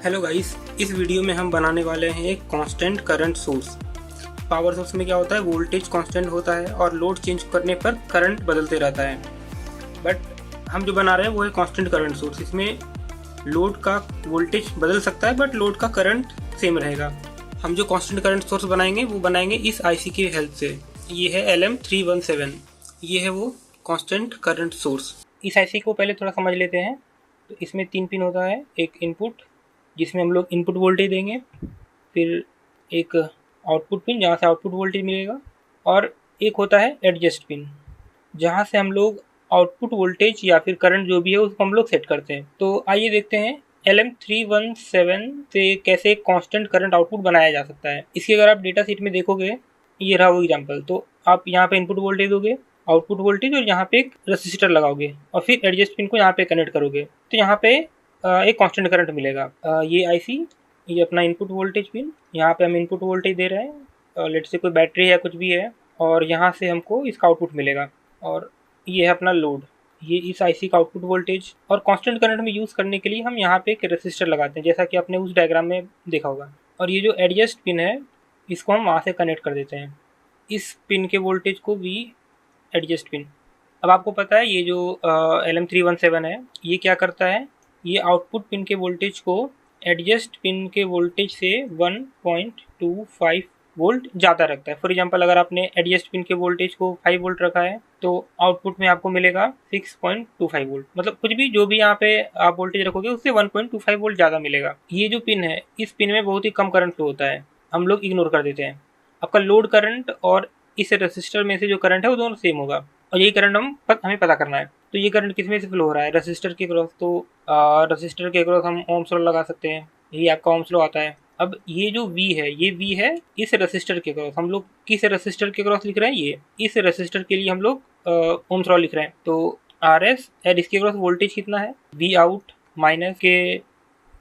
Hello guys, इस video में हम बनाने वाले हैं एक constant current source. Power source में क्या होता है, वोल्टेज कांस्टेंट होता है और लोड चेंज करने पर करंट बदलते रहता है। बट हम जो बना रहे हैं वो है कांस्टेंट करंट सोर्स। इसमें लोड का वोल्टेज बदल सकता है बट लोड का करंट सेम रहेगा। हम जो कांस्टेंट करंट सोर्स बनाएंगे वो बनाएंगे इस आईसी की हेल्प से। ये है LM317। ये है वो कांस्टेंट करंट सोर्स। इस आईसी को पहले थोड़ा समझ लेते हैं। तो इसमें 3 पिन होता है, एक इनपुट जिसमें हम लोग इनपुट वोल्टेज देंगे, फिर एक आउटपुट पिन जहाँ से आउटपुट वोल्टेज मिलेगा, और एक होता है एडजस्ट पिन जहाँ से हम लोग आउटपुट वोल्टेज या फिर करंट जो भी है उसको हम लोग सेट करते हैं। तो आइए देखते हैं LM317 से कैसे कांस्टेंट करंट आउटपुट बनाया जा सकता है। इसकी अगर आप डेटा शीट में देखोगे, ये रहा वो एग्जाम्पल। तो आप यहाँ पे इनपुट वोल्टेज दोगे, आउटपुट वोल्टेज, और यहाँ पे एक रजिस्टर लगाओगे और फिर एडजस्ट पिन को यहाँ पे कनेक्ट करोगे तो यहाँ पे एक कांस्टेंट करंट मिलेगा। ये आईसी, ये अपना इनपुट वोल्टेज पिन, यहाँ पे हम इनपुट वोल्टेज दे रहे हैं, लेट से कोई बैटरी है कुछ भी है, और यहाँ से हमको इसका आउटपुट मिलेगा। और ये है अपना लोड, ये इस आईसी का आउटपुट वोल्टेज। और कांस्टेंट करंट में यूज़ करने के लिए हम यहाँ पे एक रेसिस्टर लगाते हैं, जैसा कि आपने उस डायग्राम में देखा होगा। और ये जो एडजस्ट पिन है इसको हम वहाँ से कनेक्ट कर देते हैं, इस पिन के वोल्टेज को भी एडजस्ट पिन। अब आपको पता है ये जो LM317 है ये क्या करता है, ये आउटपुट पिन के वोल्टेज को एडजस्ट पिन के वोल्टेज से 1.25 वोल्ट ज़्यादा रखता है। फॉर एग्जांपल, अगर आपने एडजस्ट पिन के वोल्टेज को 5 वोल्ट रखा है तो आउटपुट में आपको मिलेगा 6.25 वोल्ट। मतलब कुछ भी जो भी यहाँ पे आप वोल्टेज रखोगे उससे 1.25 वोल्ट ज़्यादा मिलेगा। ये जो पिन है इस पिन में बहुत ही कम करंट फ्लो होता है, हम लोग इग्नोर कर देते हैं। आपका लोड करंट और इस रेसिस्टर में से जो करंट है वो दोनों सेम होगा, और यही करंट हमें पता करना है। तो ये करंट किस में से फ्लो हो रहा है, रेसिस्टर के क्रॉस। तो रेसिस्टर के क्रॉस हम ओम्स लॉ लगा सकते हैं, यही आपका ओम्स लॉ आता है। अब ये जो V है, ये V है इस रेसिस्टर के क्रॉस। हम लोग किस रेसिस्टर के क्रॉस लिख रहे हैं, ये इस रेसिस्टर के लिए हम लोग ओम्स लॉ लिख रहे हैं। तो RS और इसके क्रॉस वोल्टेज कितना है, V आउट माइनस के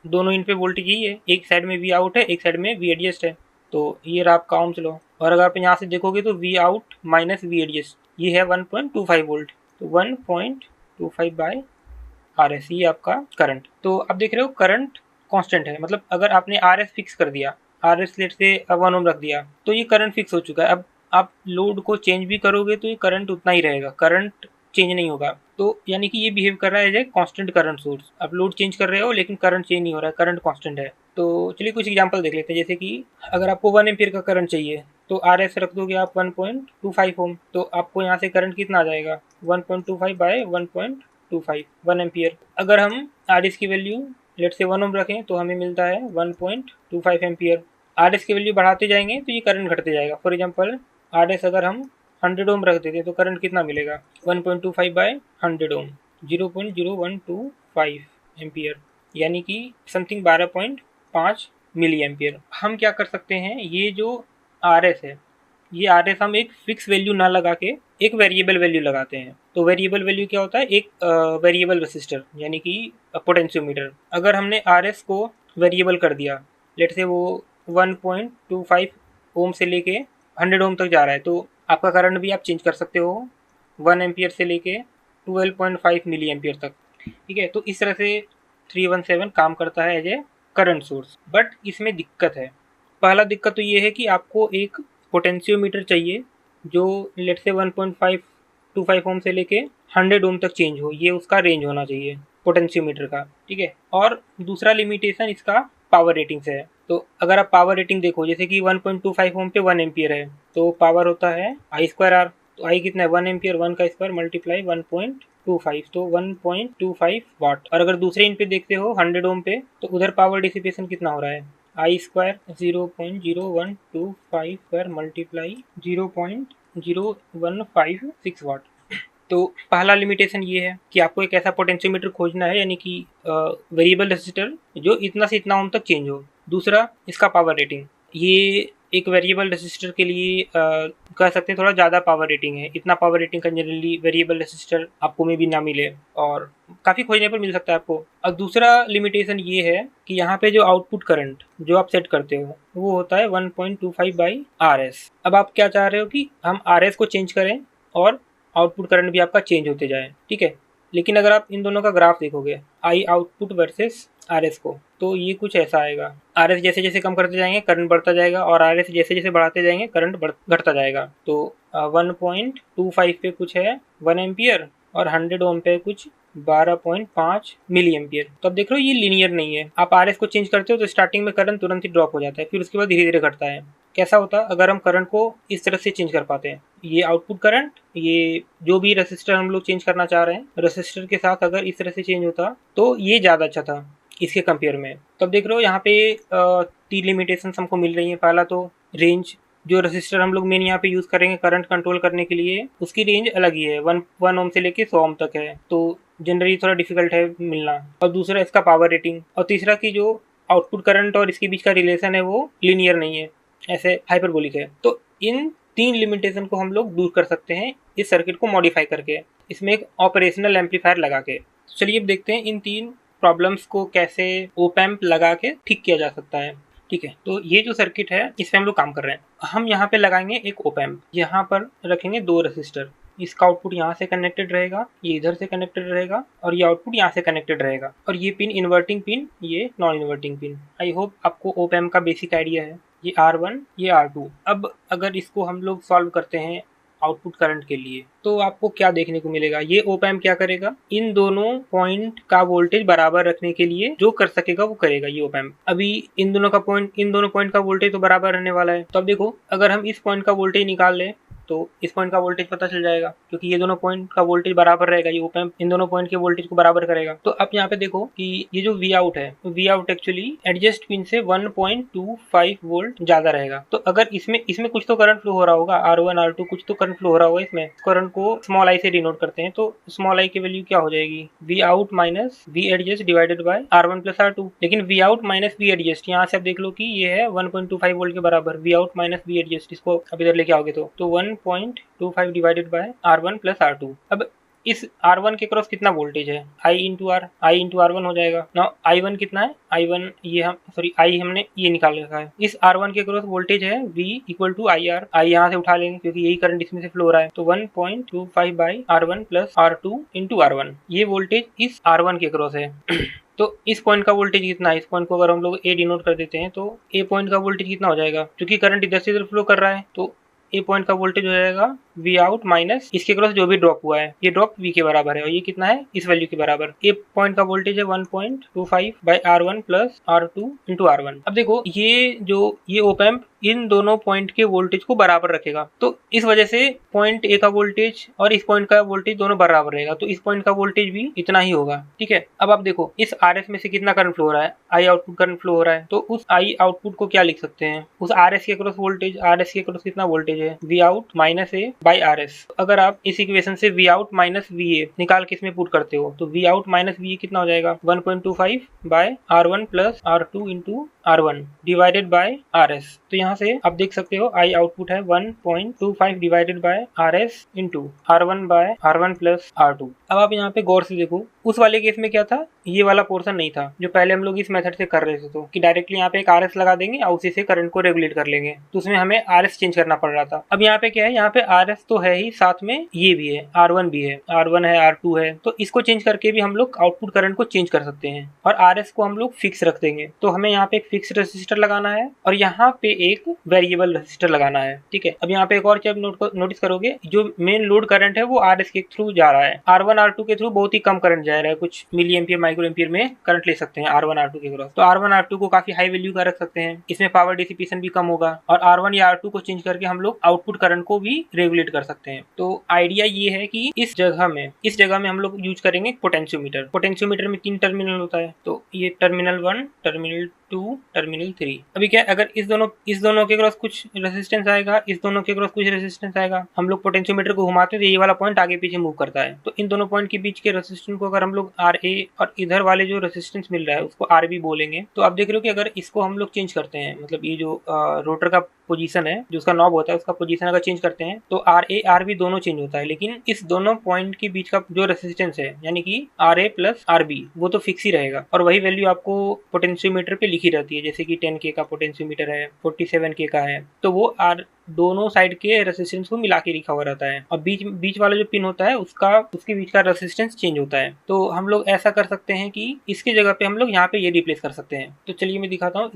दोनों इन पे वोल्टेज यही है, एक साइड में V आउट है, एक साइड में V एडजस्ट है। तो ये रहा आपका ओम्स लॉ। और अगर आप यहाँ से देखोगे तो V out minus V adjust ये है 1.25 वोल्ट। तो 1.25 बाय RS ये आपका करंट। तो आप देख रहे हो करंट कांस्टेंट है, मतलब अगर आपने RS फिक्स कर दिया, RS लेट से 1 ओम रख दिया तो ये करंट फिक्स हो चुका है। अब आप लोड को चेंज भी करोगे तो ये करंट उतना ही रहेगा, करंट चेंज नहीं होगा। तो यानी कि ये बिहेव कर रहा है as a constant current source. आप लोड चेंज कर रहे हो लेकिन करंट चेंज नहीं हो रहा है, करंट कांस्टेंट है। तो चलिए कुछ एग्जांपल देख लेते हैं। जैसे कि अगर आपको 1 एम्पीयर का करंट चाहिए तो RS रख दोगे आप 1.25 ओम, तो आपको यहाँ से करंट कितना आ जाएगा, 1.25 बाय 1.25 1 एम्पियर। अगर हम RS की वैल्यू लेट से 1 ओम रखें तो हमें मिलता है 1.25 एम्पियर। RS की वैल्यू बढ़ाते जाएंगे तो ये करंट घटते जाएगा। फॉर एग्जांपल, RS अगर हम 100 ओम रख देते हैं तो करंट कितना मिलेगा, 1.25 बाय 100 ओम, 0.0125 एम्पियर, यानी कि समथिंग 12.5 मिली एम्पियर। हम क्या कर सकते हैं, ये जो RS है, ये RS हम एक फिक्स वैल्यू ना लगा के एक वेरिएबल वैल्यू लगाते हैं। तो वेरिएबल वैल्यू क्या होता है, एक वेरिएबल रेसिस्टर यानी कि पोटेंशियोमीटर। अगर हमने RS को वेरिएबल कर दिया, लेट से वो 1.25 ओम से लेके 100 ओम तक जा रहा है, तो आपका करंट भी आप चेंज कर सकते हो 1 एम्पियर से लेके 12.5 मिली एम्पियर तक। ठीक है, तो इस तरह से 317 काम करता है as a current source. But इसमें दिक्कत है। पहला दिक्कत तो ये है कि आपको एक पोटेंशियोमीटर चाहिए जो लेट से 1.525 ओम से लेके 100 ओम तक चेंज हो, ये उसका रेंज होना चाहिए पोटेंशियोमीटर का। ठीक है, और दूसरा लिमिटेशन इसका पावर रेटिंग से है। तो अगर आप पावर रेटिंग देखो, जैसे कि 1.25 ओम पे 1 एम्पियर है तो पावर होता है I²R। तो I कितना है, 1 एम्पियर, 1 का स्क्वायर मल्टीप्लाई 1.25, तो 1.25 वाट। और अगर दूसरे इन पे देखते हो 100 ओम पे, तो उधर पावर डिसिपेशन कितना हो रहा है, I² 0.0125 स्क्वायर मल्टीप्लाई 0.0156 वाट। तो पहला लिमिटेशन ये है कि आपको एक ऐसा पोटेंशियोमीटर खोजना है, यानी कि वेरिएबल रेसिस्टर जो इतना से इतना ओम तक चेंज हो। दूसरा इसका पावर रेटिंग, ये एक वेरिएबल रेसिस्टर के लिए कह सकते हैं थोड़ा ज़्यादा पावर रेटिंग है। इतना पावर रेटिंग का जनरली वेरिएबल रेसिस्टर आपको में भी ना मिले, और काफ़ी खोजने पर मिल सकता है आपको। और दूसरा लिमिटेशन ये है कि यहाँ पे जो आउटपुट करंट जो आप सेट करते हो वो होता है 1.25 बाई RS। अब आप क्या चाह रहे हो कि हम RS को चेंज करें और आउटपुट करंट भी आपका चेंज होते जाए। ठीक है, लेकिन अगर आप इन दोनों का ग्राफ देखोगे आई आउटपुट वर्सेस आर एस को, तो ये कुछ ऐसा आएगा। आर एस जैसे जैसे कम करते जाएंगे करंट बढ़ता जाएगा, और आर एस जैसे जैसे बढ़ाते जाएंगे करंट घटता जाएगा। तो 1.25 पे कुछ है 1 एम्पियर और 100 ओम पे कुछ 12.5 मिली एम्पियर। तो अब देख रहे हो ये लीनियर नहीं है। आप आर एस को चेंज करते हो तो स्टार्टिंग में करंट तुरंत ही ड्रॉप हो जाता है, फिर उसके बाद धीरे धीरे घटता है। कैसा होता अगर हम करंट को इस तरह से चेंज कर पाते हैं, ये आउटपुट करंट, ये जो भी रेसिस्टर हम लोग चेंज करना चाह रहे हैं रेसिस्टर के साथ अगर इस तरह से चेंज होता तो ये ज़्यादा अच्छा था इसके कंपेयर में। तब देख रहे हो यहाँ पे 3 लिमिटेशंस हमको मिल रही हैं। पहला तो रेंज, जो रेसिस्टर हम लोग मेन यहाँ पे यूज़ करेंगे करंट कंट्रोल करने के लिए, उसकी रेंज अलग ही है, 1 ओम से लेके 100 ओम तक है, तो जनरली थोड़ा डिफिकल्ट है मिलना। और दूसरा इसका पावर रेटिंग, और तीसरा की जो आउटपुट करंट और इसके बीच का रिलेशन है वो लीनियर नहीं है, ऐसे हाइपरबोलिक है। तो इन 3 लिमिटेशन को हम लोग दूर कर सकते हैं इस सर्किट को मॉडिफाई करके, इसमें एक ऑपरेशनल एम्पलीफायर लगा के। चलिए अब देखते हैं इन 3 प्रॉब्लम्स को कैसे ओप एम्प लगा के ठीक किया जा सकता है। ठीक है, तो ये जो सर्किट है इस पे हम लोग काम कर रहे हैं। हम यहाँ पे लगाएंगे एक ओप एम्प, यहाँ पर रखेंगे 2 रेसिस्टर, इसका आउटपुट यहाँ से कनेक्टेड रहेगा, ये इधर से कनेक्टेड रहेगा, और ये आउटपुट यहाँ से कनेक्टेड रहेगा, और ये पिन इन्वर्टिंग पिन, ये non inverting pin. I hope आपको ओप एम्प का बेसिक आइडिया है। ये R1, ये R2। अब अगर इसको हम लोग सॉल्व करते हैं आउटपुट करंट के लिए, तो आपको क्या देखने को मिलेगा, ये ओप एम्प क्या करेगा, इन दोनों पॉइंट का वोल्टेज बराबर रखने के लिए जो कर सकेगा वो करेगा ये ओप एम्प। अभी इन दोनों पॉइंट का वोल्टेज तो बराबर रहने वाला है। तो अब देखो अगर हम इस पॉइंट का वोल्टेज निकाल लें तो इस पॉइंट का वोल्टेज पता चल जाएगा, क्योंकि ये दोनों पॉइंट का वोल्टेज बराबर रहेगा, ये ओप एम्प इन दोनों पॉइंट के वोल्टेज को बराबर करेगा। तो अब यहाँ पे देखो कि ये जो वी आउट है, V out actually adjust pin से 1.25 वोल्ट ज्यादा रहेगा। तो अगर इसमें कुछ तो करंट फ्लो हो रहा होगा, R1 R2 कुछ तो करंट फ्लो हो रहा होगा इसमें। करंट को स्मॉल आई से डिनोट करते हैं, तो स्मॉल आई की वैल्यू क्या हो जाएगी, V out minus V adjust divided by R1 plus R2। लेकिन V out minus V adjust यहाँ से आप देख लो कि ये है 1.25 वोल्ट के बराबर, V out minus V adjust, इसको अब इधर लेके आओगे तो 1.25 divided by R1 plus R2। अब इस R1 के क्रॉस कितना वोल्टेज है, I इंटू R1 हो जाएगा ना। I1 कितना है, I1 ये हम I हमने ये निकाल रखा है। इस R1 के क्रॉस वोल्टेज है V equal to IR, I यहाँ से उठा लेंगे क्योंकि यही करंट इसमें से फ्लो हो रहा है। तो 1.25 by R1 plus R2 into R1, ये वोल्टेज इस R1 के क्रॉस है। तो इस पॉइंट का वोल्टेज कितना है, इस पॉइंट को अगर हम लोग A डिनोट कर देते हैं तो A पॉइंट का वोल्टेज कितना हो जाएगा, क्योंकि करंट इधर से इधर फ्लो कर रहा है, तो ए पॉइंट का वोल्टेज हो जाएगा वी आउट माइनस इसके क्रॉस जो भी ड्रॉप हुआ है, ये ड्रॉप वी के बराबर है, और ये कितना है इस वैल्यू के बराबर। ए पॉइंट का वोल्टेज है 1.25 by R1 plus R2 into R1। अब देखो ये ओप एम्प इन दोनों पॉइंट के वोल्टेज को बराबर रखेगा, तो इस वजह से पॉइंट ए का वोल्टेज और इस पॉइंट का वोल्टेज दोनों बराबर रहेगा, तो इस पॉइंट का वोल्टेज भी इतना ही होगा। ठीक है, अब आप देखो इस RS में से कितना करंट फ्लो हो रहा है, आई आउटपुट करंट फ्लो हो रहा है, तो उस आई आउटपुट को क्या लिख सकते हैं, उस RS के क्रॉस वोल्टेज, RS के क्रॉस कितना वोल्टेज है, V out minus A by RS। अगर आप इस इक्वेशन से V out minus V A निकाल के इसमें पुट करते हो तो V out minus V A कितना हो जाएगा, 1.25 by R1 plus R2 into R1 divided by RS। तो यहाँ से आप देख सकते हो आई आउटपुट है 1.25 divided by RS into R1 by R1 plus R2। अब आप यहाँ पे गौर से देखो, उस वाले केस में क्या था, ये वाला पोर्शन नहीं था जो पहले हम लोग इस मेथड से कर रहे थे, तो कि डायरेक्टली यहाँ पे एक RS लगा देंगे और उसी से करंट को रेगुलेट कर लेंगे, तो उसमें हमें RS चेंज करना पड़ रहा था। अब यहाँ पे क्या है, यहाँ पे RS तो है ही, साथ में ये भी है, R1 भी है, R1 है, R2 है, तो इसको चेंज करके भी हम लोग आउटपुट करंट को चेंज कर सकते हैं, और RS को हम लोग फिक्स रख देंगे। तो हमें यहाँ पे एक फिक्स रेसिस्टर लगाना है और यहाँ पे एक वेरिएबल रेसिस्टर लगाना है। ठीक है, अब यहाँ पे एक और चीज नोटिस करोगे, जो मेन लोड करंट है वो RS के थ्रू जा रहा है, R1 R2 के थ्रू बहुत ही कम करंट जा रहा है, कुछ मिली एम्पियर माइक्रो एम्पियर में करंट ले सकते हैं R1 R2 के क्रॉस। तो R1 R2 को काफी हाई वैल्यू का रख सकते हैं, इसमें पावर डिसिपेशन भी कम होगा, और R1 या R2 को चेंज करके हम लोग आउटपुट करंट को भी रेगुलेट कर सकते हैं। तो आइडिया ये है कि इस जगह में हम लोग यूज करेंगे पोटेंशियोमीटर। पोटेंशियोमीटर में 3 टर्मिनल होता है, तो ये टर्मिनल 1, टर्मिनल 2, टर्मिनल 3। अभी क्या, अगर इस दोनों के क्रॉस कुछ रेजिस्टेंस आएगा, इस दोनों के क्रॉस कुछ रेजिस्टेंस आएगा, हम लोग पोटेंशियोमीटर को घुमाते हैं तो ये वाला पॉइंट आगे पीछे मूव करता है। तो इन दोनों पॉइंट के बीच के रेजिस्टेंस को अगर हम लोग RA और इधर वाले जो रेजिस्टेंस मिल रहा है उसको RB बोलेंगे। तो आप देख रहे हो कि अगर इसको हम लोग चेंज करते हैं, मतलब ये जो रोटर का पोजीशन है, जो उसका नॉब होता है उसका पोजीशन अगर चेंज करते हैं तो RA RB दोनों चेंज होता है, लेकिन इस दोनों पॉइंट के बीच का जो रेजिस्टेंस है यानी कि RA प्लस RB वो तो फिक्स ही रहेगा, और वही वैल्यू आपको पोटेंशियोमीटर पे लिखी रहती है, जैसे कि 10K का पोटेंशियोमीटर है, 47K का है, तो वो दोनों साइड के रेसिस्टेंस को मिला के लिखा हुआ रहता है, और बीच बीच वाला जो पिन होता है उसके बीच का रेसिस्टेंस चेंज होता है। तो हम लोग ऐसा कर सकते हैं कि इसके जगह पे हम लोग यहाँ पे ये रिप्लेस कर सकते हैं। तो चलिए मैं दिखाता हूँ,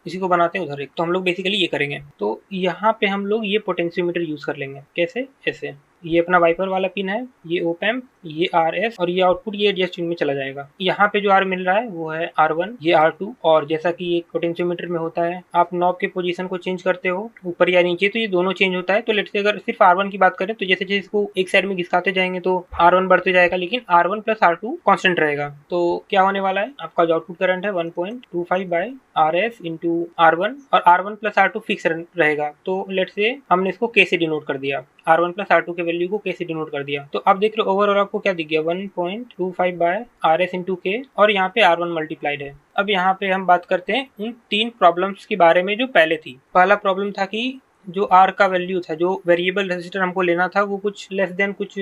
इसी को बनाते हैं उधर एक। तो हम लोग बेसिकली ये करेंगे, तो यहाँ पे हम लोग ये पोटेंशियोमीटर यूज कर लेंगे। कैसे? ऐसे, ये अपना वाइपर वाला पिन है, ये ओप एम्प, ये RS, और ये आउटपुट ये एडजस्ट पिन में चला जाएगा। यहाँ पे जो R मिल रहा है वो है R1, ये R2, और जैसा कि एक पोटेंशियोमीटर में होता है, आप नॉब के पोजीशन को चेंज करते हो ऊपर या नीचे, तो ये दोनों चेंज होता है। तो लेट्स से अगर सिर्फ R1 की बात करें तो जैसे जैसे इसको एक साइड में घिसकाते जाएंगे तो R1 बढ़ते जाएगा, लेकिन R1 प्लस R2 कॉन्स्टेंट रहेगा। तो क्या होने वाला है, आपका जो आउटपुट करंट है 1.25 बाय RS इंटू R1, और R1 प्लस R2 फिक्स रहेगा। तो लेट्स से हमने इसको K से डिनोट कर दिया, R1 प्लस R2 के वैल्यू को K से डिनोट कर दिया। तो अब देख लो ओवरऑल आपको क्या दिख गया, 1.25 बाय RS इंटू K, और यहाँ पे R1 मल्टीप्लाइड है। अब यहाँ पे हम बात करते हैं उन 3 प्रॉब्लम्स के बारे में जो पहले थी। पहला प्रॉब्लम था कि जो R का वैल्यू था, जो वेरिएबल रेजिस्टर हमको लेना था, वो कुछ लेस देन कुछ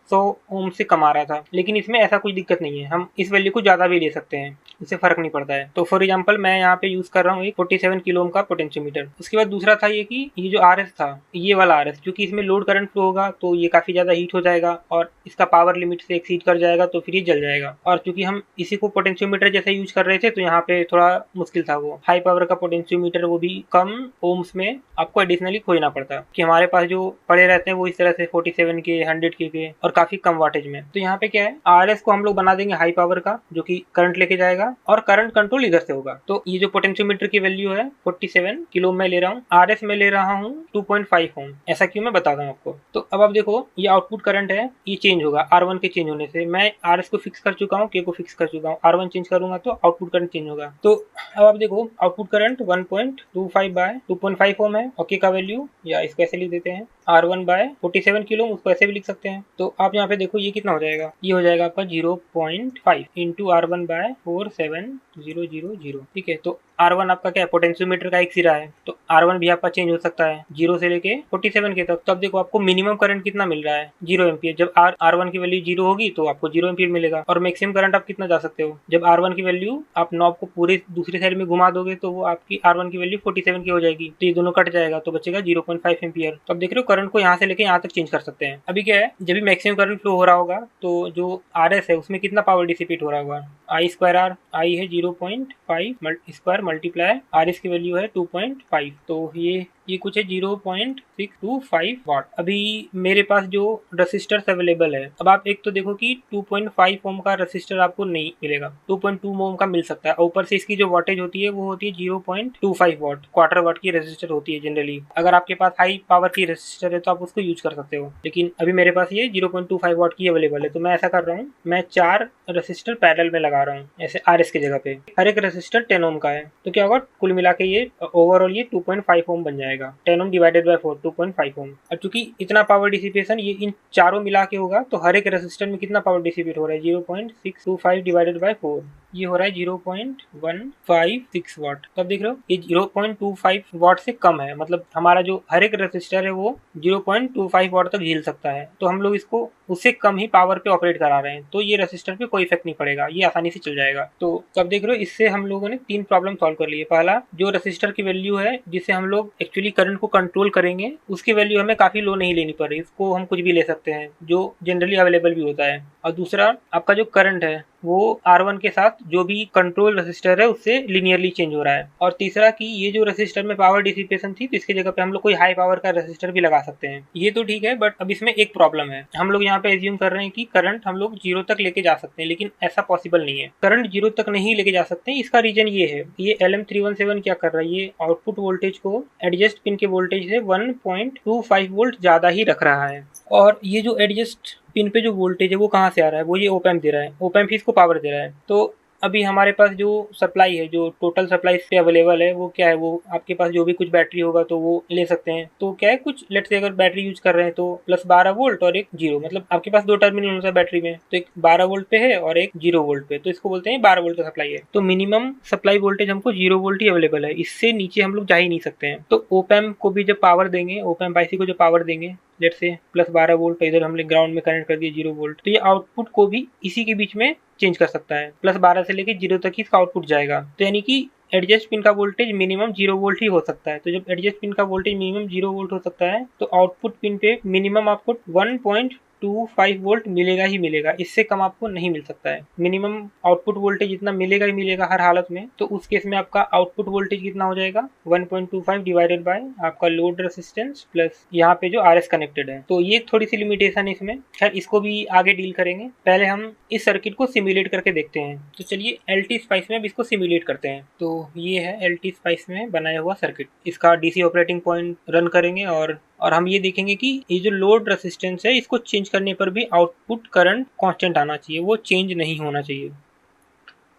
100 ओम से कम आ रहा था। लेकिन इसमें ऐसा कुछ दिक्कत नहीं है, हम इस वैल्यू को ज़्यादा भी ले सकते हैं, इससे फर्क नहीं पड़ता है। तो फॉर एग्जांपल मैं यहाँ पे यूज़ कर रहा हूँ एक 47 किलो ओम का पोटेंशियोमीटर। उसके बाद दूसरा था ये कि ये जो RS था, ये वाला RS, क्योंकि इसमें लोड करंट फ्लो होगा तो ये काफ़ी ज़्यादा हीट हो जाएगा और इसका पावर लिमिट से एक्सीड कर जाएगा, तो फिर ये जल जाएगा। और चूंकि हम इसी को पोटेंशियोमीटर जैसे यूज कर रहे थे, तो यहाँ पे थोड़ा मुश्किल था। वो हाई पावर का पोटेंशियोमीटर, वो भी कम ओम्स में आपको एडिशनली खोजना पड़ता, कि हमारे पास जो पड़े रहते हैं वो इस तरह से 47 के, 100 के और काफ़ी कम वाटेज में। तो यहाँ पे क्या है, RS को हम लोग बना देंगे हाई पावर का, जो कि करंट लेके जाएगा, और करंट कंट्रोल इधर से होगा। तो ये जो पोटेंशियोमीटर की वैल्यू है 47 किलो में ले रहा हूँ, RS में ले रहा हूँ 2.5 ओम। ऐसा क्यों, मैं बताता हूँ आपको। तो अब आप देखो, ये आउटपुट करंट है, ये चेंज होगा R1 के चेंज होने से। मैं RS को फिक्स कर चुका हूँ, K को फिक्स कर चुका हूँ, R1 चेंज करूंगा तो आउटपुट करंट चेंज होगा। तो अब आप देखो, आउटपुट करंट 1.25 बाय 2.5 ओम है, और K का वैल्यू, या इसको ऐसे लिख देते हैं R1 बाय 47 किलो, उसको ऐसे भी लिख सकते हैं। तो आप यहाँ पे देखो ये कितना हो जाएगा, ये हो जाएगा आपका 0.5 इंटू R1 बाय 47000। ठीक है, तो R1 आपका क्या है, पोटेंशियोमीटर का एक सिरा है, तो R1 भी आपका चेंज हो सकता है 0 से लेके 47 के तक। तो अब देखो आपको मिनिमम करंट कितना मिल रहा है, 0 एम्पियर। जब R1 की वैल्यू 0 होगी तो आपको 0 एम्पियर मिलेगा। और मैक्सिमम करंट आप कितना जा सकते हो, जब R1 की वैल्यू आप नॉब को पूरे दूसरी साइड में घुमा दोगे तो वो आपकी R1 की वैल्यू 47 की हो जाएगी। तो ये दोनों कट जाएगा, तो बचेगा 0.5 एम्पियर। तो अब देख रहे हो, करंट को यहाँ से लेके यहाँ तक चेंज कर सकते हैं। अभी क्या है, जब भी मैक्सिमम करंट फ्लो हो रहा होगा तो जो RS है उसमें कितना पावर डिसिपेट हो रहा होगा, I स्क्वायर R, I है 0.5 स्क्वायर मल्टीप्लाई RS की वैल्यू है 2.5, तो ये कुछ है 0.625 वाट। अभी मेरे पास जो रेसिस्टर्स अवेलेबल है, अब आप एक तो देखो कि 2.5 ओम का रेसिस्टर आपको नहीं मिलेगा, 2.2 ओम का मिल सकता है। ऊपर से इसकी जो वाटेज होती है वो होती है 0.25 वाट, क्वार्टर वाट की रेसिस्टर होती है जनरली। अगर आपके पास हाई पावर की रेसिस्टर है तो आप उसको यूज कर सकते हो, लेकिन अभी मेरे पास ये 0.25 वाट की अवेलेबल है। तो मैं ऐसा कर रहा हूँ, मैं 4 रेसिस्टर पैरेलल में लगा रहा हूँ, ऐसे RS की जगह पे। हर एक रेसिस्टर 10 ओम का है, तो क्या होगा, कुल मिला के ये ओवरऑल ये 2.5 ओम बन जाएगा। 10 ओम डिवाइडेड बाय 4, 2.5 ओम। अब चूंकि इतना पावर डिसिपेशन ये इन चारों मिला के होगा, तो हर एक रेसिस्टर में कितना पावर डिसिपेट हो रहा है, 0.625 डिवाइडेड बाय 4, ये हो रहा है 0.156 वाट। तो अब देख रहे हो ये 0.25 वाट से कम है, मतलब हमारा जो हर एक रेसिस्टर है वो 0.25 वाट तक झेल सकता है। तो हम लोग इसको उससे कम ही पावर पे ऑपरेट करा रहे हैं, तो ये रेसिस्टर पे कोई इफेक्ट नहीं पड़ेगा, ये आसानी से चल जाएगा। तो अब देख रहे हो, इससे हम लोगों ने 3 प्रॉब्लम सॉल्व कर लिए। पहला, जो रेसिस्टर की वैल्यू है जिससे हम लोग एक्चुअली करंट को कंट्रोल करेंगे, उसकी वैल्यू हमें काफी लो नहीं लेनी पड़ रही, इसको हम कुछ भी ले सकते हैं जो जनरली अवेलेबल भी होता है। और दूसरा, आपका जो करंट है वो R1 के साथ जो भी कंट्रोल रेसिस्टर है उससे लिनियरली चेंज हो रहा है। और तीसरा कि ये जो रेसिस्टर में पावर डिसिपेशन थी, तो इसकी जगह पे हम लोग कोई हाई पावर का रेसिस्टर भी लगा सकते हैं। ये तो ठीक है, बट अब इसमें एक प्रॉब्लम है। हम लोग यहाँ पे एज्यूम कर रहे हैं कि करंट हम लोग 0 तक लेके जा सकते हैं, लेकिन ऐसा पॉसिबल नहीं है। करंट 0 तक नहीं लेके जा सकते। इसका रीजन ये है, ये LM317 क्या कर रहा है, ये आउटपुट वोल्टेज को एडजस्ट पिन के वोल्टेज से 1.25 वोल्ट ज्यादा ही रख रहा है। और ये जो एडजस्ट पिन पे जो वोल्टेज है वो कहाँ से आ रहा है, वो ये ओप एम्प दे रहा है, ओप एम्प ही इसको पावर दे रहा है। तो अभी हमारे पास जो सप्लाई है, जो टोटल सप्लाई पे अवेलेबल है, वो क्या है, वो आपके पास जो भी कुछ बैटरी होगा तो वो ले सकते हैं। तो क्या है, कुछ लेट्स से अगर बैटरी यूज कर रहे हैं तो प्लस 12 वोल्ट और एक 0, मतलब आपके पास 2 टर्मिनल होता है बैटरी में, तो एक 12 वोल्ट पे है और एक 0 वोल्ट पे, तो इसको बोलते हैं 12 वोल्ट का सप्लाई है। तो मिनिमम सप्लाई वोल्टेज हमको 0 वोल्ट ही अवेलेबल है, इससे नीचे हम लोग जा ही नहीं सकते हैं। तो ओप एम्प को भी जब पावर देंगे, ओप एम्प IC को जो पावर देंगे, लेट से प्लस 12 वोल्ट, इधर हमने ग्राउंड में कनेक्ट कर दिया 0 वोल्ट, तो ये आउटपुट को भी इसी के बीच में चेंज कर सकता है। प्लस 12 से लेके 0 तक ही इसका आउटपुट जाएगा। तो यानी कि एडजस्ट पिन का वोल्टेज मिनिमम 0 वोल्ट ही हो सकता है। तो जब एडजस्ट पिन का वोल्टेज मिनिमम 0 वोल्ट हो सकता है तो आउटपुट पिन पे मिनिमम आपको 1.25 वोल्ट मिलेगा ही मिलेगा, इससे कम आपको नहीं मिल सकता है। मिनिमम आउटपुट वोल्टेज इतना मिलेगा ही मिलेगा हर हालत में। तो उस केस में आपका आउटपुट वोल्टेज कितना हो जाएगा, 1.25 डिवाइडेड बाय आपका लोड रेसिस्टेंस प्लस यहाँ पे जो RS कनेक्टेड है। तो ये थोड़ी सी लिमिटेशन है इसमें, खैर इसको भी आगे डील करेंगे। पहले हम इस सर्किट को सिमुलेट करके देखते हैं। तो चलिए LT स्पाइस में अब इसको सिमुलेट करते हैं। तो ये है LT स्पाइस में बनाया हुआ सर्किट, इसका DC ऑपरेटिंग पॉइंट रन करेंगे और हम ये देखेंगे कि ये जो लोड रेसिस्टेंस है इसको चेंज करने पर भी आउटपुट करंट कांस्टेंट आना चाहिए, वो चेंज नहीं होना चाहिए।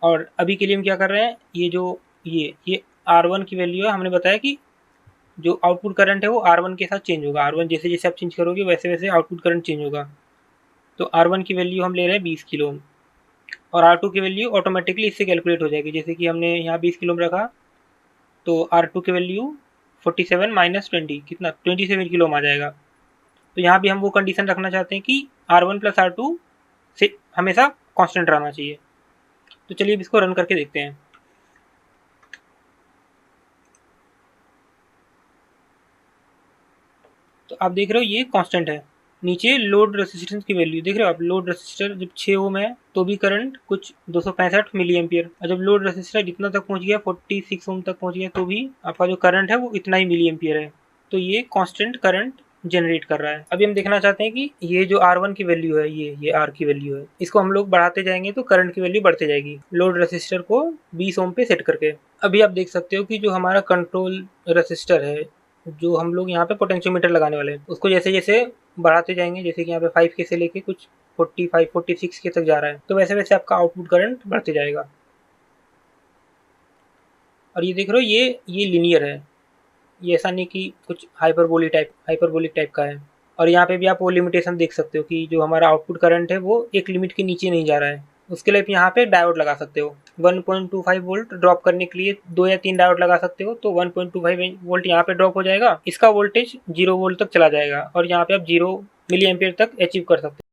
और अभी के लिए हम क्या कर रहे हैं, ये जो ये R1 की वैल्यू है, हमने बताया कि जो आउटपुट करंट है वो R1 के साथ चेंज होगा। R1 जैसे जैसे आप चेंज करोगे वैसे वैसे आउटपुट करंट चेंज होगा। तो R1 की वैल्यू हम ले रहे हैं 20 किलो ओम और R2 की वैल्यू ऑटोमेटिकली इससे कैलकुलेट हो जाएगी। जैसे कि हमने यहाँ 20 किलो ओम रखा तो R2 की वैल्यू 47 माइनस 20 कितना 27 किलो ओम आ जाएगा। तो यहाँ भी हम वो कंडीशन रखना चाहते हैं कि R1 प्लस R2 से हमेशा कांस्टेंट रहना चाहिए। तो चलिए अब इसको रन करके देखते हैं। तो आप देख रहे हो ये कांस्टेंट है। नीचे लोड रेसिस्टेंस की वैल्यू देख रहे हो आप, लोड रेसिस्टर जब 6 ओम है तो भी करंट कुछ 265 मिली एम्पियर, और जब लोड रेसिस्टर इतना तक पहुंच गया 46 ओम तक पहुंच गया तो भी आपका जो करंट है वो इतना ही मिली एम्पियर है। तो ये कांस्टेंट करंट जनरेट कर रहा है। अभी हम देखना चाहते हैं कि ये जो R1 की वैल्यू है, ये R की वैल्यू है, इसको हम लोग बढ़ाते जाएंगे तो करंट की वैल्यू बढ़ते जाएगी लोड रेसिस्टर को 20 ओम पे सेट करके। अभी आप देख सकते हो कि जो हमारा कंट्रोल रेसिस्टर है, जो हम लोग यहाँ पे पोटेंशियोमीटर लगाने वाले हैं, उसको जैसे जैसे बढ़ाते जाएंगे, जैसे कि यहाँ पे 5K से लेके कुछ 45 46K तक जा रहा है, तो वैसे वैसे आपका आउटपुट करंट बढ़ते जाएगा। और ये देख रहे हो ये लीनियर है, ये ऐसा नहीं कि कुछ हाइपरबोलिक टाइप का है। और यहाँ पे भी आप वो लिमिटेशन देख सकते हो कि जो हमारा आउटपुट करंट है वो एक लिमिट के नीचे नहीं जा रहा है। उसके लिए आप यहाँ पे डायोड लगा सकते हो। 1.25 वोल्ट ड्रॉप करने के लिए 2 या 3 डायोड लगा सकते हो, तो 1.25 वोल्ट यहाँ पे ड्रॉप हो जाएगा, इसका वोल्टेज 0 वोल्ट तक चला जाएगा और यहाँ पे आप 0 मिली एम्पियर तक अचीव कर सकते हो।